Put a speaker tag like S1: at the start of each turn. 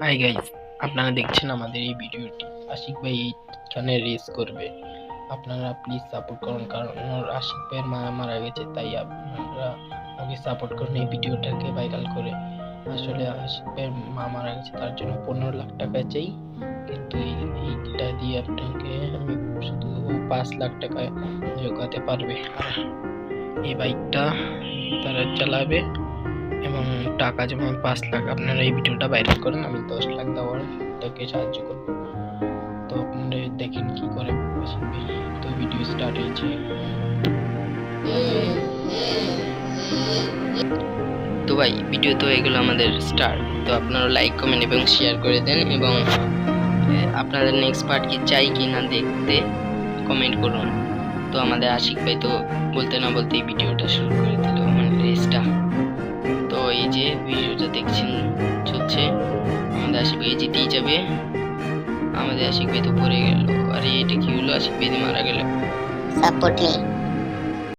S1: Hi guys, আপনারা দেখছেন আমাদের এই ভিডিওটি। আশিক ভাই এইখানে রেস করবে, আপনারা প্লিজ সাপোর্ট করুন, কারণ ওর আশিক ভাইয়ের মা মারা গেছে, তাই আপনারা ওকে সাপোর্ট করুন এই ভিডিওটাকে ভাইরাল করে। আসলে আশিক ভাইয়ের মা মারা গেছে, তার জন্য 15 লাখ টাকা চাই, কিন্তু এইটা দিয়ে আপনাকে আমি শুধু 5 লাখ টাকা জোগাতে পারবে। আর এই বাইকটা তারা চালাবে এবং টাকা যেমন 5 লাখ। আপনারা এই ভিডিওটা ভাইরাল করেন, আমি 10 লাখ দেওয়ার তাকে সাহায্য করব। তো আপনারা দেখেন কি করে আসবে। তো ভিডিও স্টার্ট হয়েছে।
S2: তো ভাই ভিডিও তো এগুলো আমাদের স্টার্ট। তো আপনারা লাইক কমেন্ট এবং শেয়ার করে দেন, এবং আপনাদের নেক্সট পার্ট কি চাই কি না দেখতে কমেন্ট করুন। তো আমাদের আশিক ভাই তো বলতে না বলতেই ভিডিওটা শুরু করে দিল, মানে রেসটা। তো এই যে ভিডিওটা দেখছেন চলছে, আমাদের আশিক ভাই জিতেই যাবে। আমাদের আশিক ভাই তো পড়ে গেল। আরে এটা কি হলো, আশিক ভাই মারা গেল।
S3: সাপোর্ট নেই।